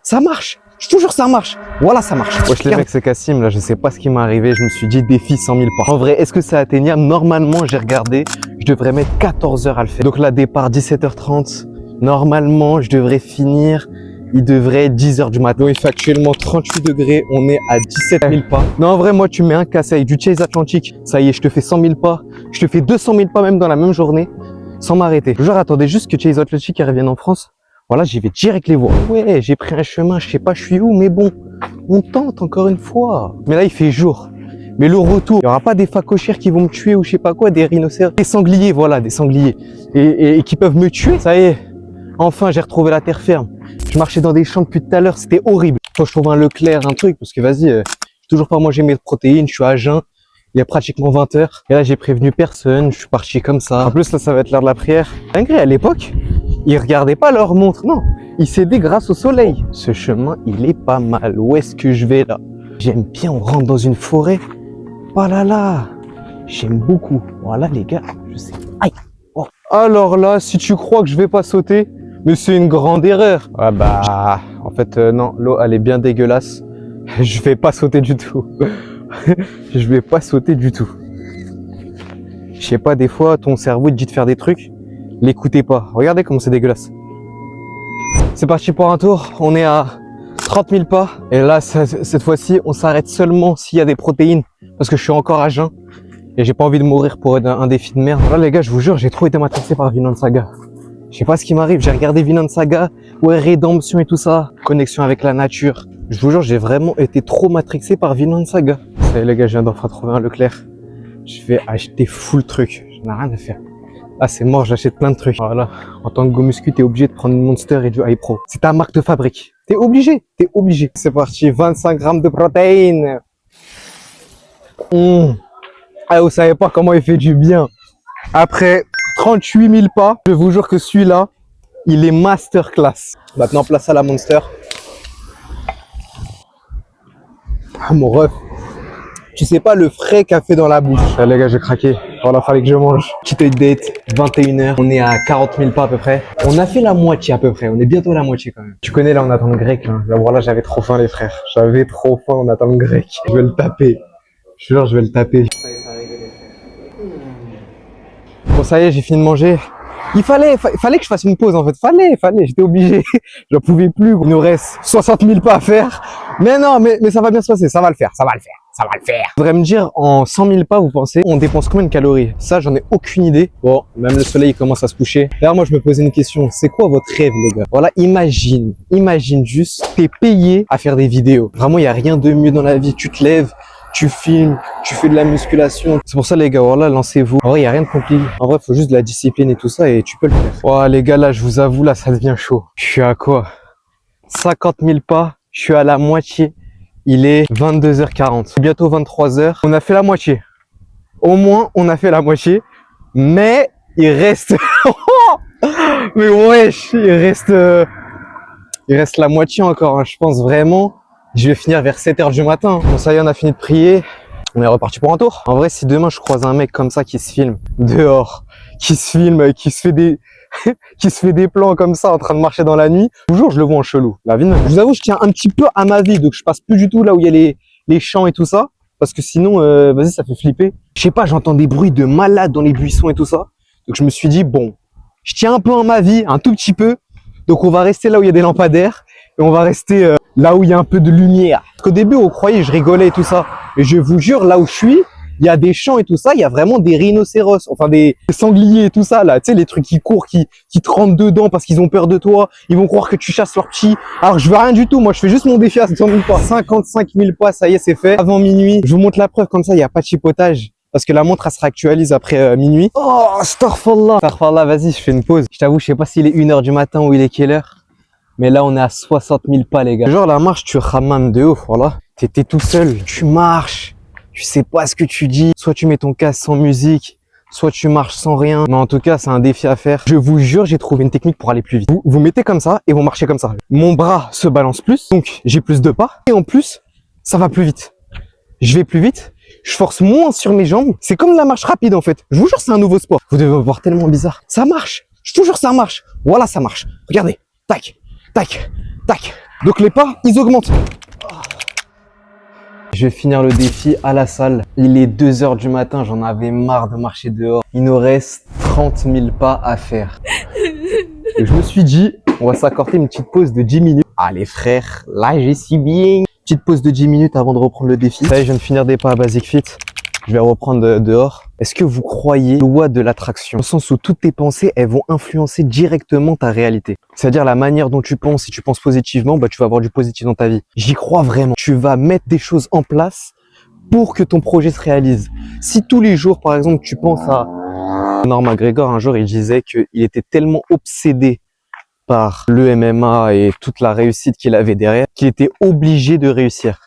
Ça marche. Je te jure, ça marche. Voilà, ça marche. Wesh les mecs, c'est Cassim. Là, je sais pas ce qui m'est arrivé. Je me suis dit défi 100 000 pas. En vrai, est-ce que c'est atteignable? Normalement, j'ai regardé. Je devrais mettre 14 heures à le faire. Donc là, départ 17h30. Normalement, je devrais finir. Il devrait être 10 heures du matin. Donc, il fait actuellement 38 degrés. On est à 17 000 pas. Non, en vrai, moi, tu mets un casse avec du Chase Atlantic. Ça y est, je te fais 100 000 pas. Je te fais 200 000 pas même dans la même journée. Sans m'arrêter. Genre, attendez juste que Chase Atlantic revienne en France. Voilà, j'y vais direct les voir. Ouais, j'ai pris un chemin, je sais pas je suis où, mais bon, on tente encore une fois. Mais là, il fait jour. Mais le retour, il n'y aura pas des phacochères qui vont me tuer ou je sais pas quoi, des rhinocéros. Des sangliers, voilà, des sangliers. Et qui peuvent me tuer. Ça y est, enfin, j'ai retrouvé la terre ferme. Je marchais dans des champs depuis tout à l'heure, c'était horrible. Faut que je trouve un Leclerc, un truc, parce que vas-y, j'ai toujours pas mangé mes protéines, je suis à jeun. Il y a pratiquement 20 heures. Et là, j'ai prévenu personne, je suis parti comme ça. En plus, là, ça va être l'heure de la prière. Malgré à l'époque, ils regardaient pas leur montre, non. Ils s'aidaient grâce au soleil. Ce chemin, il est pas mal. Où est-ce que je vais là? J'aime bien, on rentre dans une forêt. Oh là là, j'aime beaucoup. Voilà les gars, je sais. Aïe. Oh. Alors là, si tu crois que je vais pas sauter, mais c'est une grande erreur. Ah bah, en fait, non, l'eau, elle est bien dégueulasse. Je vais pas sauter du tout. Je vais pas sauter du tout. Je sais pas, des fois, ton cerveau te dit de faire des trucs. L'écoutez pas. Regardez comment c'est dégueulasse. C'est parti pour un tour. On est à 30 000 pas. Et là, cette fois-ci, on s'arrête seulement s'il y a des protéines. Parce que je suis encore à jeun. Et j'ai pas envie de mourir pour un défi de merde. Là, les gars, je vous jure, j'ai trop été matrixé par Vinland Saga. Je sais pas ce qui m'arrive. J'ai regardé Vinland Saga. Ouais, rédemption et tout ça. Connexion avec la nature. Je vous jure, j'ai vraiment été trop matrixé par Vinland Saga. Ça y est, les gars, je viens d'en retrouver un Leclerc. Je vais acheter full truc. J'en ai rien à faire. Ah, c'est mort, j'achète plein de trucs. Voilà. En tant que go muscu, t'es obligé de prendre une Monster et du High Pro. C'est ta marque de fabrique. T'es obligé. C'est parti, 25 grammes de protéines. Ah, vous savez pas comment il fait du bien. Après 38 000 pas, je vous jure que celui-là, il est masterclass. Maintenant, place à la Monster. Ah, mon ref. Tu sais pas le frais qu'a fait dans la bouche. Ah, les gars, j'ai craqué. Voilà, fallait que je mange. Petite date, 21h. On est à 40 000 pas à peu près. On a fait la moitié à peu près. On est bientôt à la moitié quand même. Tu connais, là, on attend le grec. Là, voilà, j'avais trop faim, les frères. J'avais trop faim, on attend le grec. Je vais le taper. Je te jure, je vais le taper. Bon, ça y est, j'ai fini de manger. Il fallait que je fasse une pause en fait. Fallait, j'étais obligé. J'en pouvais plus. Il nous reste 60 000 pas à faire. Mais non, mais ça va bien se passer. Ça va le faire. Vous devriez me dire, en 100 000 pas, vous pensez, on dépense combien de calories? Ça, j'en ai aucune idée. Bon, même le soleil commence à se coucher. D'ailleurs, moi, je me posais une question. C'est quoi votre rêve, les gars? Voilà, imagine juste, t'es payé à faire des vidéos. Vraiment, il n'y a rien de mieux dans la vie. Tu te lèves, tu filmes, tu fais de la musculation. C'est pour ça, les gars, voilà, lancez-vous. En vrai, il n'y a rien de compliqué. En vrai, il faut juste de la discipline et tout ça et tu peux le faire. Oh, les gars, là, je vous avoue, là, ça devient chaud. Je suis à quoi? 50 000 pas. Je suis à la moitié. Il est 22h40. Bientôt 23h. On a fait la moitié. Au moins, on a fait la moitié. Mais il reste... Mais wesh, il reste la moitié encore. Hein. Je pense vraiment... Je vais finir vers 7h du matin. Bon, ça y est, on a fini de prier. On est reparti pour un tour. En vrai, si demain je croise un mec comme ça qui se filme dehors, qui se filme, qui se fait des qui se fait des plans comme ça en train de marcher dans la nuit, toujours je le vois en chelou. La vie, je vous avoue, je tiens un petit peu à ma vie, donc je passe plus du tout là où il y a les champs et tout ça, parce que sinon, vas-y, ça fait flipper. Je sais pas, j'entends des bruits de malades dans les buissons et tout ça. Donc je me suis dit, bon, je tiens un peu à ma vie, un tout petit peu. Donc on va rester là où il y a des lampadaires et on va rester là où il y a un peu de lumière. Parce qu'au début, on croyait, je rigolais et tout ça. Et je vous jure, là où je suis, il y a des champs et tout ça, il y a vraiment des rhinocéros, enfin des sangliers et tout ça là, tu sais, les trucs qui courent, qui te rentrent dedans parce qu'ils ont peur de toi, ils vont croire que tu chasses leurs petits. Alors je veux rien du tout, moi je fais juste mon défi à 100 000 pas. 55 000 pas, ça y est, c'est fait. Avant minuit, je vous montre la preuve, comme ça il n'y a pas de chipotage. Parce que la montre, elle se réactualise après minuit. Oh, astaghfirullah. Astaghfirullah, vas-y, je fais une pause. Je t'avoue, je sais pas s'il est 1h du matin ou il est quelle heure. Mais là, on est à 60 000 pas, les gars. Genre, la marche, tu ramènes de ouf, voilà. T'es tout seul, tu marches. Tu sais pas ce que tu dis. Soit tu mets ton casque sans musique, soit tu marches sans rien. Mais en tout cas, c'est un défi à faire. Je vous jure, j'ai trouvé une technique pour aller plus vite. Vous mettez comme ça et vous marchez comme ça. Mon bras se balance plus, donc j'ai plus de pas. Et en plus, ça va plus vite. Je vais plus vite. Je force moins sur mes jambes. C'est comme la marche rapide, en fait. Je vous jure, c'est un nouveau sport. Vous devez me voir tellement bizarre. Ça marche. Je te jure, ça marche. Voilà, ça marche. Regardez. Tac, tac, tac. Donc les pas, ils augmentent. Je vais finir le défi à la salle. Il est 2 h du matin, j'en avais marre de marcher dehors. Il nous reste 30 000 pas à faire. Et je me suis dit, on va s'accorder une petite pause de 10 minutes. Allez frère, là j'ai si bien. Petite pause de 10 minutes avant de reprendre le défi. Ça y est, je viens de finir des pas à Basic Fit. Je vais reprendre dehors. Est-ce que vous croyez loi de l'attraction? Au sens où toutes tes pensées, elles vont influencer directement ta réalité. C'est-à-dire la manière dont tu penses. Si tu penses positivement, bah, tu vas avoir du positif dans ta vie. J'y crois vraiment. Tu vas mettre des choses en place pour que ton projet se réalise. Si tous les jours, par exemple, tu penses à Conor McGregor, un jour, il disait qu'il était tellement obsédé par le MMA et toute la réussite qu'il avait derrière, qu'il était obligé de réussir.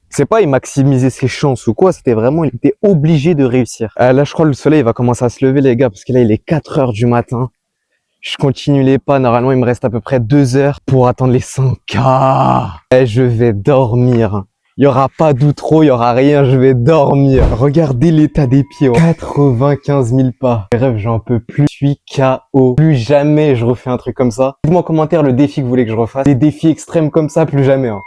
C'est pas il maximisait ses chances ou quoi, c'était vraiment il était obligé de réussir. Là je crois que le soleil va commencer à se lever les gars, parce que là il est 4 h du matin. Je continue les pas, normalement il me reste à peu près 2 heures pour attendre les 100K. Et je vais dormir. Il y aura pas d'outro, il y aura rien, je vais dormir. Regardez l'état des pieds, 95 000 pas. Bref, j'en peux plus, je suis KO. Plus jamais je refais un truc comme ça. Dites-moi en commentaire le défi que vous voulez que je refasse. Des défis extrêmes comme ça, plus jamais. Hein.